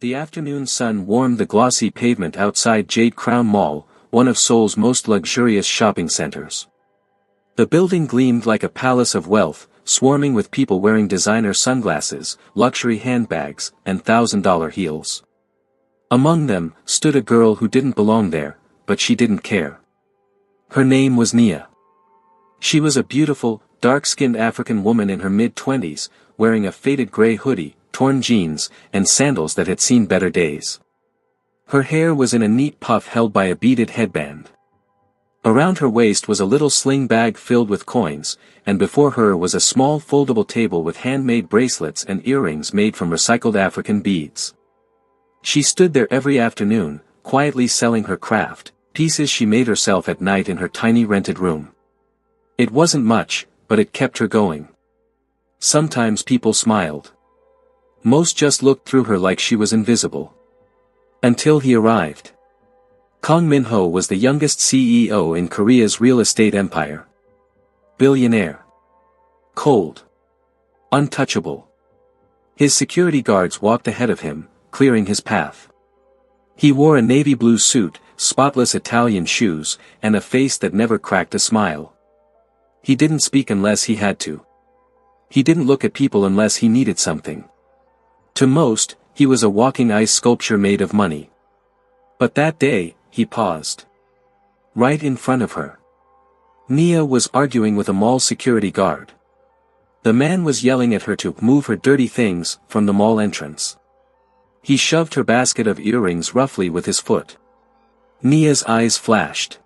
The afternoon sun warmed the glossy pavement outside Jade Crown Mall, one of Seoul's most luxurious shopping centers. The building gleamed like a palace of wealth, swarming with people wearing designer sunglasses, luxury handbags, and $1,000 heels. Among them stood a girl who didn't belong there, but she didn't care. Her name was Nia. She was a beautiful, dark-skinned African woman in her mid-20s, wearing a faded gray hoodie, torn jeans, and sandals that had seen better days. Her hair was in a neat puff held by a beaded headband. Around her waist was a little sling bag filled with coins, and before her was a small foldable table with handmade bracelets and earrings made from recycled African beads. She stood there every afternoon, quietly selling her craft, pieces she made herself at night in her tiny rented room. It wasn't much, but it kept her going. Sometimes people smiled. Most just looked through her like she was invisible. Until he arrived. Kang Min-ho was the youngest CEO in Korea's real estate empire. Billionaire. Cold. Untouchable. His security guards walked ahead of him, clearing his path. He wore a navy blue suit, spotless Italian shoes, and a face that never cracked a smile. He didn't speak unless he had to. He didn't look at people unless he needed something. To most, he was a walking ice sculpture made of money. But that day, he paused. Right in front of her. Nia was arguing with a mall security guard. The man was yelling at her to move her dirty things from the mall entrance. He shoved her basket of earrings roughly with his foot. Nia's eyes flashed.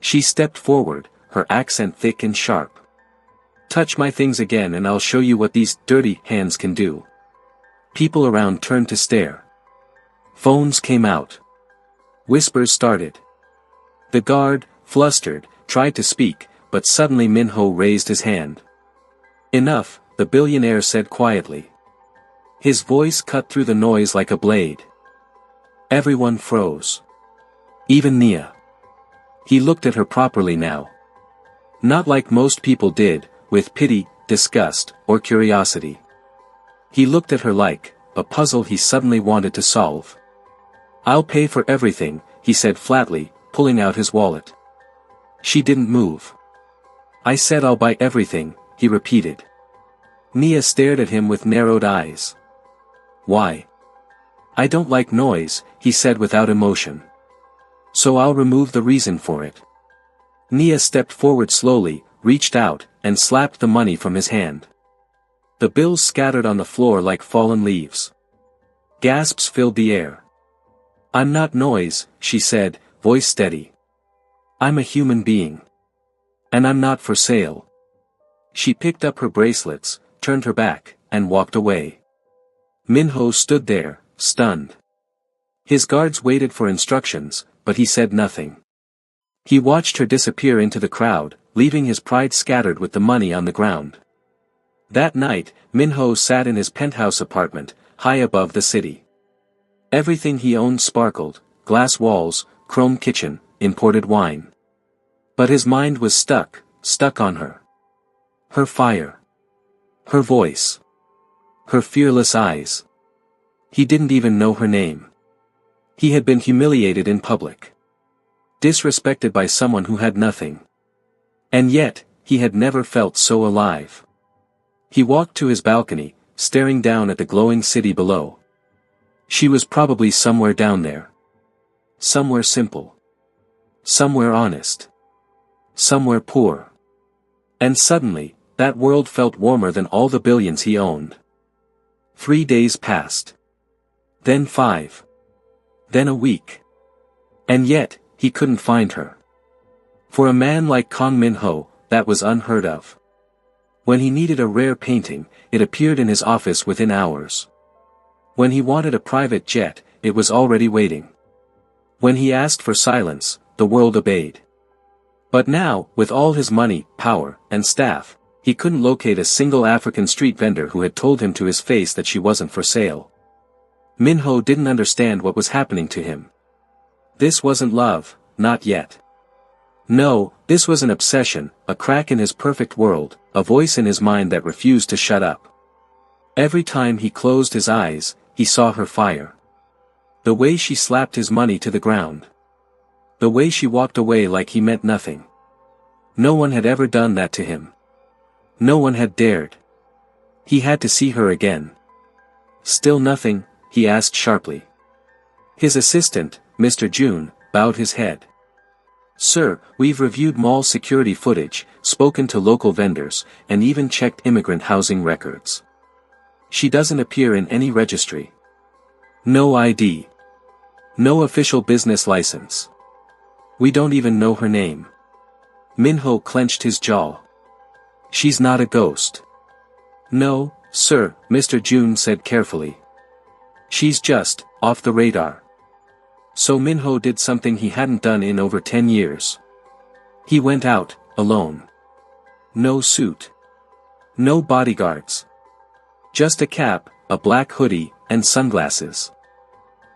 She stepped forward, her accent thick and sharp. "Touch my things again and I'll show you what these dirty hands can do." People around turned to stare. Phones came out. Whispers started. The guard, flustered, tried to speak, but suddenly Min-ho raised his hand. "Enough," the billionaire said quietly. His voice cut through the noise like a blade. Everyone froze. Even Nia. He looked at her properly now. Not like most people did, with pity, disgust, or curiosity. He looked at her like a puzzle he suddenly wanted to solve. "I'll pay for everything," he said flatly, pulling out his wallet. She didn't move. "I said I'll buy everything," he repeated. Nia stared at him with narrowed eyes. "Why?" "I don't like noise," he said without emotion. "So I'll remove the reason for it." Nia stepped forward slowly, reached out, and slapped the money from his hand. The bills scattered on the floor like fallen leaves. Gasps filled the air. "I'm not noise," she said, voice steady. "I'm a human being. And I'm not for sale." She picked up her bracelets, turned her back, and walked away. Min-ho stood there, stunned. His guards waited for instructions, but he said nothing. He watched her disappear into the crowd, leaving his pride scattered with the money on the ground. That night, Min-ho sat in his penthouse apartment, high above the city. Everything he owned sparkled: glass walls, chrome kitchen, imported wine. But his mind was stuck on her. Her fire. Her voice. Her fearless eyes. He didn't even know her name. He had been humiliated in public. Disrespected by someone who had nothing. And yet, he had never felt so alive. He walked to his balcony, staring down at the glowing city below. She was probably somewhere down there. Somewhere simple. Somewhere honest. Somewhere poor. And suddenly, that world felt warmer than all the billions he owned. 3 days passed. Then 5. Then a week. And yet, he couldn't find her. For a man like Kang Min-ho, that was unheard of. When he needed a rare painting, it appeared in his office within hours. When he wanted a private jet, it was already waiting. When he asked for silence, the world obeyed. But now, with all his money, power, and staff, he couldn't locate a single African street vendor who had told him to his face that she wasn't for sale. Min-ho didn't understand what was happening to him. This wasn't love, not yet. No, this was an obsession, a crack in his perfect world, a voice in his mind that refused to shut up. Every time he closed his eyes, he saw her fire. The way she slapped his money to the ground. The way she walked away like he meant nothing. No one had ever done that to him. No one had dared. He had to see her again. Still nothing, he asked sharply. His assistant, Mr. June, bowed his head. Sir, we've reviewed mall security footage, spoken to local vendors, and even checked immigrant housing records. She doesn't appear in any registry. No ID. No official business license. We don't even know her name. Minho clenched his jaw. She's not a ghost. No, sir, Mr. June said carefully. She's just off the radar. So Minho did something he hadn't done in over 10 years. He went out, alone. No suit. No bodyguards. Just a cap, a black hoodie, and sunglasses.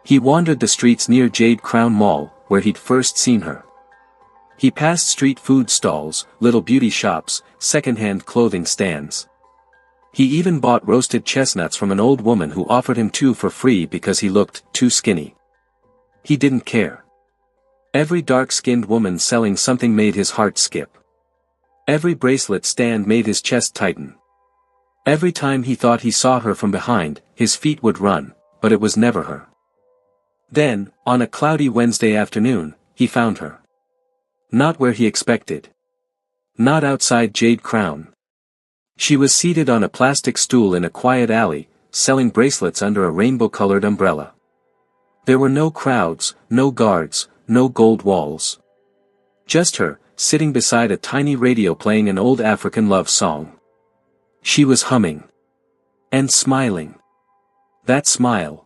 He wandered the streets near Jade Crown Mall, where he'd first seen her. He passed street food stalls, little beauty shops, second-hand clothing stands. He even bought roasted chestnuts from an old woman who offered him 2 for free because he looked too skinny. He didn't care. Every dark-skinned woman selling something made his heart skip. Every bracelet stand made his chest tighten. Every time he thought he saw her from behind, his feet would run, but it was never her. Then, on a cloudy Wednesday afternoon, he found her. Not where he expected. Not outside Jade Crown. She was seated on a plastic stool in a quiet alley, selling bracelets under a rainbow-colored umbrella. There were no crowds, no guards, no gold walls. Just her, sitting beside a tiny radio playing an old African love song. She was humming. And smiling. That smile.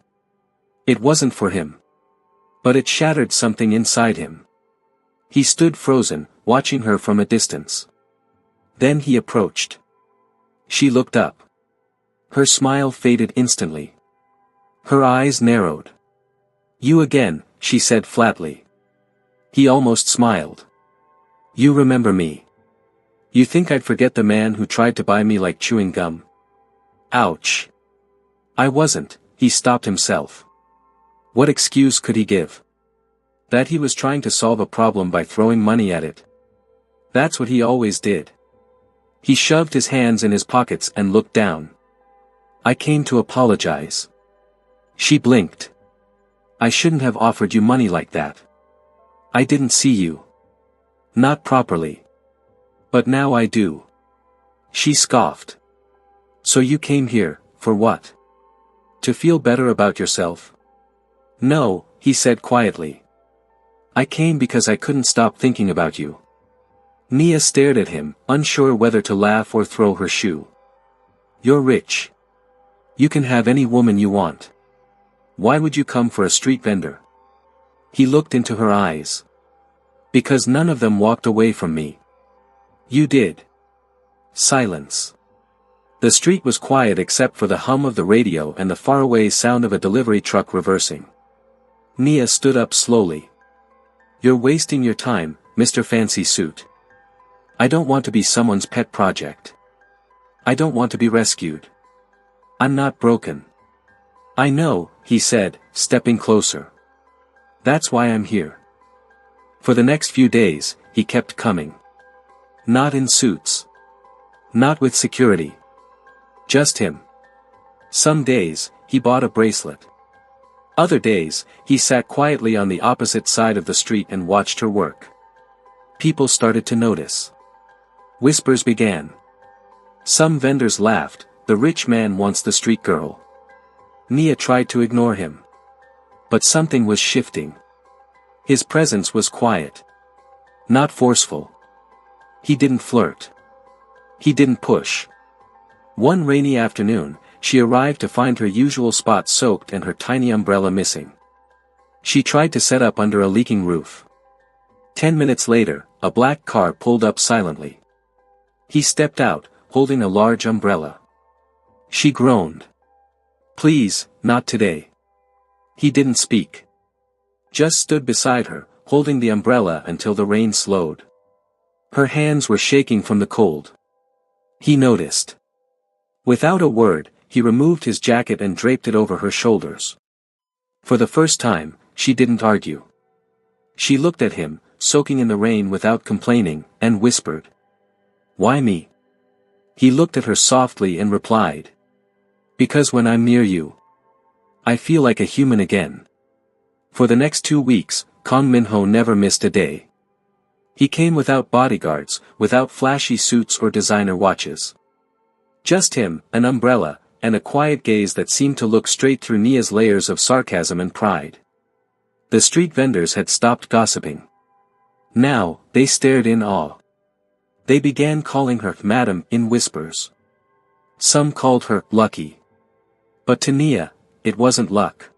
It wasn't for him. But it shattered something inside him. He stood frozen, watching her from a distance. Then he approached. She looked up. Her smile faded instantly. Her eyes narrowed. You again, she said flatly. He almost smiled. You remember me. You think I'd forget the man who tried to buy me like chewing gum? Ouch. I wasn't, he stopped himself. What excuse could he give? That he was trying to solve a problem by throwing money at it. That's what he always did. He shoved his hands in his pockets and looked down. I came to apologize. She blinked. I shouldn't have offered you money like that. I didn't see you. Not properly. But now I do. She scoffed. So you came here, for what? To feel better about yourself? No, he said quietly. I came because I couldn't stop thinking about you. Nia stared at him, unsure whether to laugh or throw her shoe. You're rich. You can have any woman you want. Why would you come for a street vendor? He looked into her eyes. Because none of them walked away from me. You did. Silence. The street was quiet except for the hum of the radio and the faraway sound of a delivery truck reversing. Nia stood up slowly. You're wasting your time, Mr. Fancy Suit. I don't want to be someone's pet project. I don't want to be rescued. I'm not broken. I know, he said, stepping closer. That's why I'm here. For the next few days, he kept coming. Not in suits. Not with security. Just him. Some days, he bought a bracelet. Other days, he sat quietly on the opposite side of the street and watched her work. People started to notice. Whispers began. Some vendors laughed, the rich man wants the street girl. Nia tried to ignore him. But something was shifting. His presence was quiet. Not forceful. He didn't flirt. He didn't push. One rainy afternoon, she arrived to find her usual spot soaked and her tiny umbrella missing. She tried to set up under a leaking roof. 10 minutes later, a black car pulled up silently. He stepped out, holding a large umbrella. She groaned. Please, not today. He didn't speak. Just stood beside her, holding the umbrella until the rain slowed. Her hands were shaking from the cold. He noticed. Without a word, he removed his jacket and draped it over her shoulders. For the first time, she didn't argue. She looked at him, soaking in the rain without complaining, and whispered. "Why me?" He looked at her softly and replied. "Because when I'm near you, I feel like a human again." For the next 2 weeks, Kang Min-ho never missed a day. He came without bodyguards, without flashy suits or designer watches. Just him, an umbrella, and a quiet gaze that seemed to look straight through Nia's layers of sarcasm and pride. The street vendors had stopped gossiping. Now, they stared in awe. They began calling her Madam in whispers. Some called her lucky. But to Nia, it wasn't luck.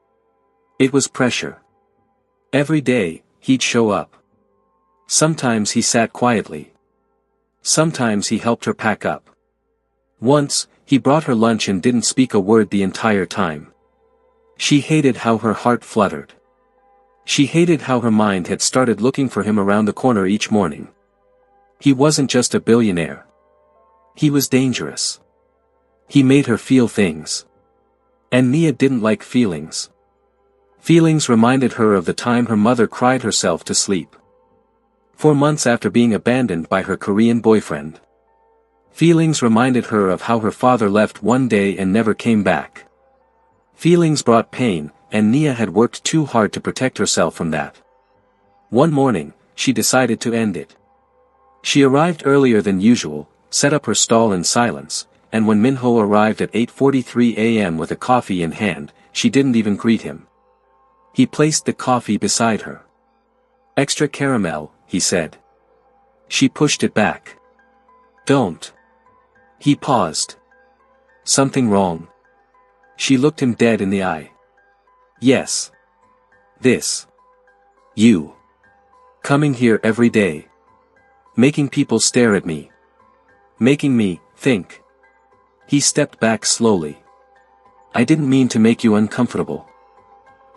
It was pressure. Every day, he'd show up. Sometimes he sat quietly. Sometimes he helped her pack up. Once, he brought her lunch and didn't speak a word the entire time. She hated how her heart fluttered. She hated how her mind had started looking for him around the corner each morning. He wasn't just a billionaire. He was dangerous. He made her feel things. And Nia didn't like feelings. Feelings reminded her of the time her mother cried herself to sleep. 4 months after being abandoned by her Korean boyfriend. Feelings reminded her of how her father left one day and never came back. Feelings brought pain, and Nia had worked too hard to protect herself from that. One morning, she decided to end it. She arrived earlier than usual, set up her stall in silence, and when Min-ho arrived at 8:43 a.m. with a coffee in hand, she didn't even greet him. He placed the coffee beside her. "Extra caramel," he said. She pushed it back. "Don't." He paused. "Something wrong?" She looked him dead in the eye. "Yes. This. You. Coming here every day. Making people stare at me. Making me think." He stepped back slowly. "I didn't mean to make you uncomfortable.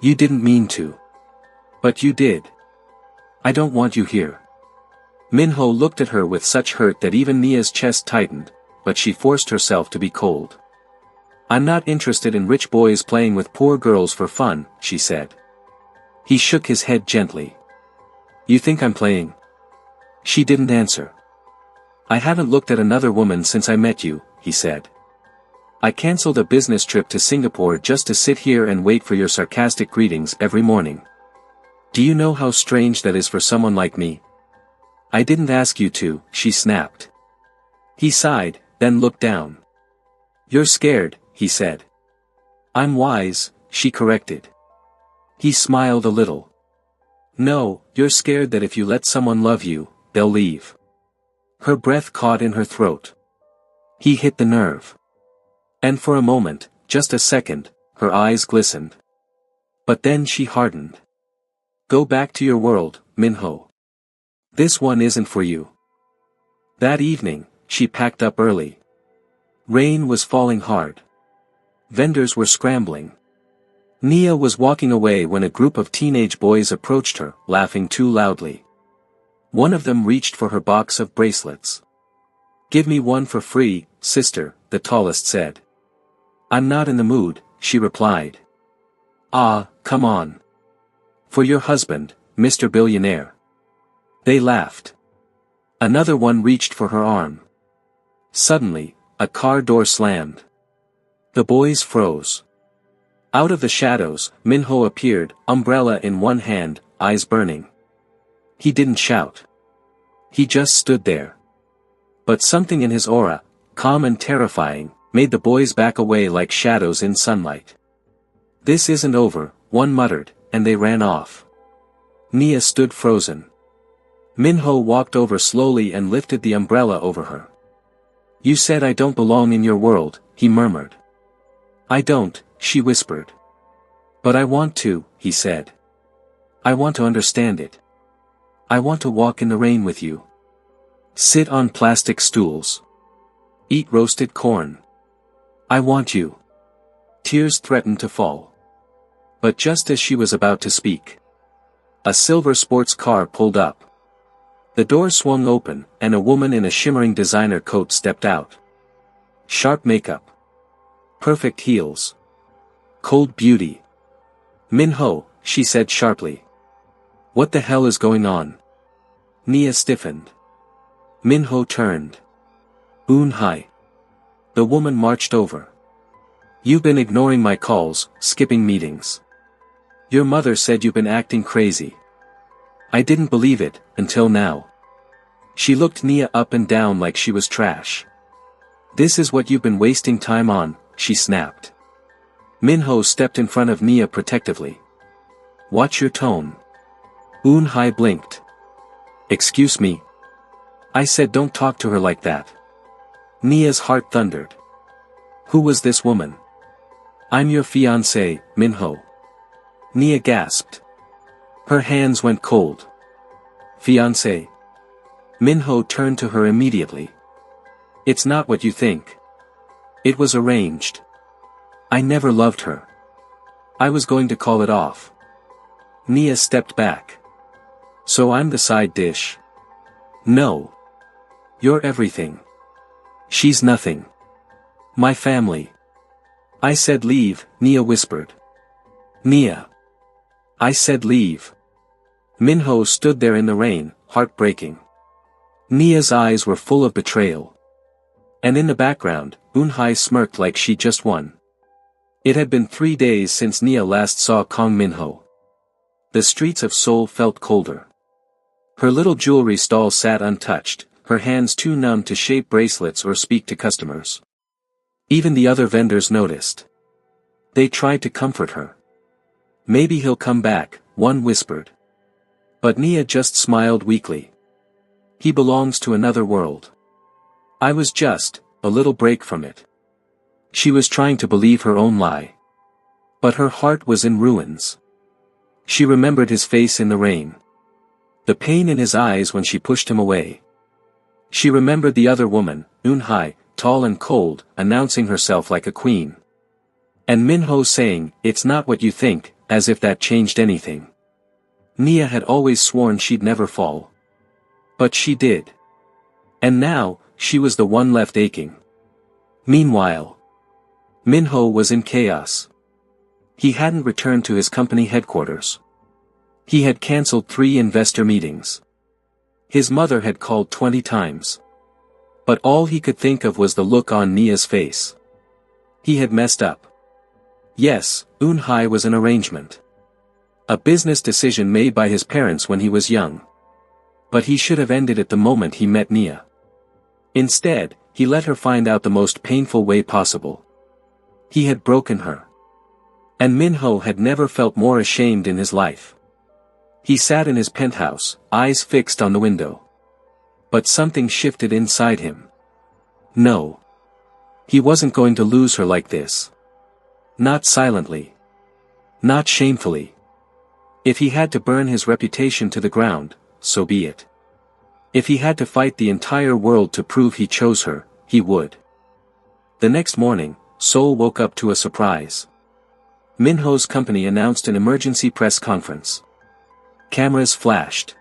You didn't mean to. But you did. I don't want you here." Min-ho looked at her with such hurt that even Nia's chest tightened, but she forced herself to be cold. "I'm not interested in rich boys playing with poor girls for fun," she said. He shook his head gently. "You think I'm playing?" She didn't answer. "I haven't looked at another woman since I met you," he said. "I cancelled a business trip to Singapore just to sit here and wait for your sarcastic greetings every morning. Do you know how strange that is for someone like me?" "I didn't ask you to," she snapped. He sighed, then looked down. "You're scared," he said. "I'm wise," she corrected. He smiled a little. "No, you're scared that if you let someone love you, they'll leave." Her breath caught in her throat. He hit the nerve. And for a moment, just a second, her eyes glistened. But then she hardened. "Go back to your world, Min-ho. This one isn't for you." That evening, she packed up early. Rain was falling hard. Vendors were scrambling. Nia was walking away when a group of teenage boys approached her, laughing too loudly. One of them reached for her box of bracelets. "Give me one for free, sister," the tallest said. "I'm not in the mood," she replied. "Ah, come on. For your husband, Mr. Billionaire." They laughed. Another one reached for her arm. Suddenly, a car door slammed. The boys froze. Out of the shadows, Min-ho appeared, umbrella in one hand, eyes burning. He didn't shout. He just stood there. But something in his aura, calm and terrifying, made the boys back away like shadows in sunlight. "This isn't over," one muttered, and they ran off. Nia stood frozen. Min-ho walked over slowly and lifted the umbrella over her. "You said I don't belong in your world," he murmured. "I don't," she whispered. "But I want to," he said. "I want to understand it. I want to walk in the rain with you. Sit on plastic stools. Eat roasted corn. I want you." Tears threatened to fall. But just as she was about to speak, a silver sports car pulled up. The door swung open, and a woman in a shimmering designer coat stepped out. Sharp makeup. Perfect heels. Cold beauty. Minho, she said sharply. What the hell is going on? Nia stiffened. Minho turned. Eun-hye. The woman marched over. You've been ignoring my calls, skipping meetings. Your mother said you've been acting crazy. I didn't believe it, until now. She looked Nia up and down like she was trash. This is what you've been wasting time on, she snapped. Minho stepped in front of Nia protectively. Watch your tone. Eun-hye blinked. Excuse me? I said don't talk to her like that. Nia's heart thundered. Who was this woman? I'm your fiancé, Minho. Nia gasped. Her hands went cold. Fiancé. Minho turned to her immediately. It's not what you think. It was arranged. I never loved her. I was going to call it off. Nia stepped back. So I'm the side dish. No. You're everything. She's nothing. My family. I said leave, Nia whispered. Nia. I said leave. Minho stood there in the rain, heartbreaking. Nia's eyes were full of betrayal. And in the background, Eun-hye smirked like she just won. It had been 3 days since Nia last saw Kang Minho. The streets of Seoul felt colder. Her little jewelry stall sat untouched, her hands too numb to shape bracelets or speak to customers. Even the other vendors noticed. They tried to comfort her. Maybe he'll come back, one whispered. But Nia just smiled weakly. He belongs to another world. I was just a little break from it. She was trying to believe her own lie. But her heart was in ruins. She remembered his face in the rain. The pain in his eyes when she pushed him away. She remembered the other woman, Eun-hye, tall and cold, announcing herself like a queen. And Minho saying, it's not what you think, as if that changed anything. Nia had always sworn she'd never fall. But she did. And now, she was the one left aching. Meanwhile, Minho was in chaos. He hadn't returned to his company headquarters. He had cancelled 3 investor meetings. His mother had called 20 times. But all he could think of was the look on Nia's face. He had messed up. Yes, Eun-hye was an arrangement. A business decision made by his parents when he was young. But he should have ended it the moment he met Nia. Instead, he let her find out the most painful way possible. He had broken her. And Minho had never felt more ashamed in his life. He sat in his penthouse, eyes fixed on the window. But something shifted inside him. No. He wasn't going to lose her like this. Not silently. Not shamefully. If he had to burn his reputation to the ground, so be it. If he had to fight the entire world to prove he chose her, he would. The next morning, Seoul woke up to a surprise. Minho's company announced an emergency press conference. Cameras flashed.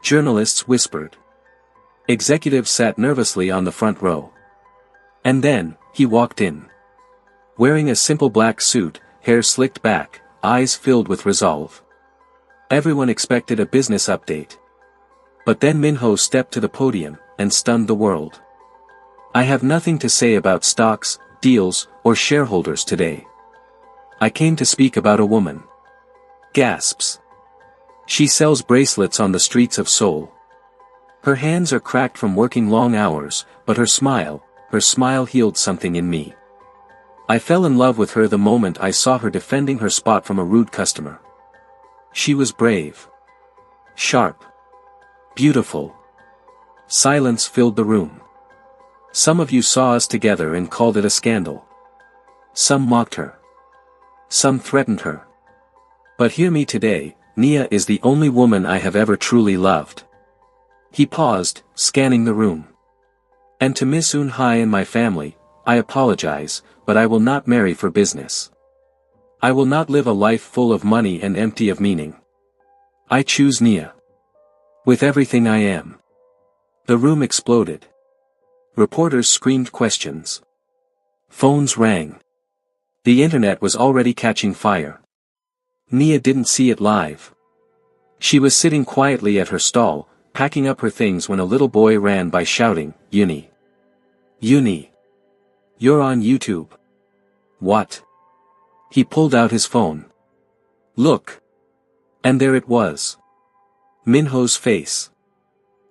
Journalists whispered. Executives sat nervously on the front row. And then, he walked in. Wearing a simple black suit, hair slicked back, eyes filled with resolve. Everyone expected a business update. But then Minho stepped to the podium, and stunned the world. I have nothing to say about stocks, deals, or shareholders today. I came to speak about a woman. Gasps. She sells bracelets on the streets of Seoul. Her hands are cracked from working long hours, but her smile healed something in me. I fell in love with her the moment I saw her defending her spot from a rude customer. She was brave. Sharp. Beautiful. Silence filled the room. Some of you saw us together and called it a scandal. Some mocked her. Some threatened her. But hear me today, Nia is the only woman I have ever truly loved. He paused, scanning the room. And to Miss Eun-hye and my family, I apologize, but I will not marry for business. I will not live a life full of money and empty of meaning. I choose Nia. With everything I am. The room exploded. Reporters screamed questions. Phones rang. The internet was already catching fire. Nia didn't see it live. She was sitting quietly at her stall, packing up her things when a little boy ran by shouting, "Uni! Uni! You're on YouTube." "What?" He pulled out his phone. "Look." And there it was. Minho's face.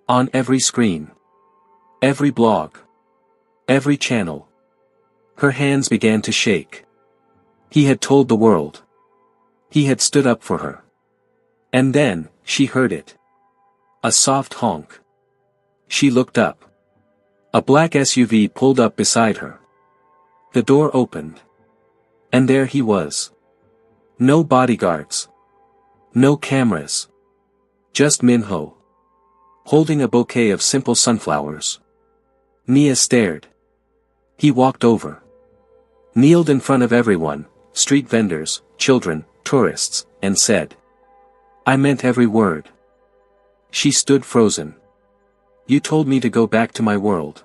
On every screen. Every blog. Every channel. Her hands began to shake. He had told the world. He had stood up for her. And then, she heard it. A soft honk. She looked up. A black SUV pulled up beside her. The door opened. And there he was. No bodyguards. No cameras. Just Minho. Holding a bouquet of simple sunflowers. Nia stared. He walked over. Kneeled in front of everyone, street vendors, children, tourists, and said, "I meant every word." She stood frozen. "You told me to go back to my world.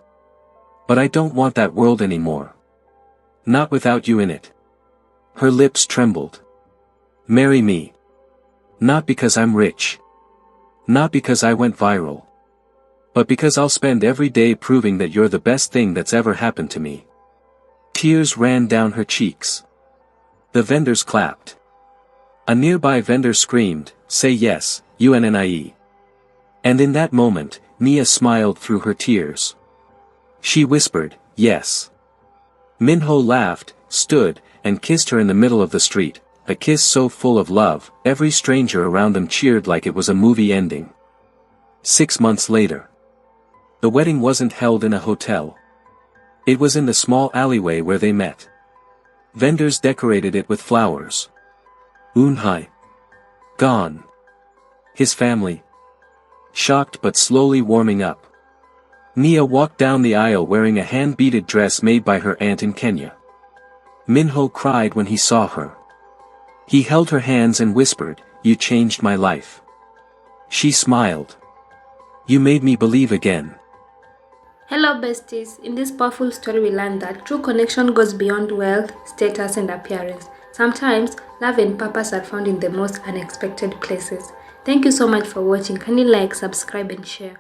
But I don't want that world anymore. Not without you in it." Her lips trembled. "Marry me. Not because I'm rich. Not because I went viral. But because I'll spend every day proving that you're the best thing that's ever happened to me." Tears ran down her cheeks. The vendors clapped. A nearby vendor screamed, "Say yes, UNNIE." And in that moment, Nia smiled through her tears. She whispered, "Yes." Minho laughed, stood, and kissed her in the middle of the street, a kiss so full of love, every stranger around them cheered like it was a movie ending. 6 months later. The wedding wasn't held in a hotel. It was in the small alleyway where they met. Vendors decorated it with flowers. Eunhye. Gone. His family. Shocked but slowly warming up. Nia walked down the aisle wearing a hand-beaded dress made by her aunt in Kenya. Minho cried when he saw her. He held her hands and whispered, "You changed my life." She smiled. "You made me believe again." Hello besties, in this powerful story we learned that true connection goes beyond wealth, status and appearance. Sometimes, love and purpose are found in the most unexpected places. Thank you so much for watching. Kindly like, subscribe and share.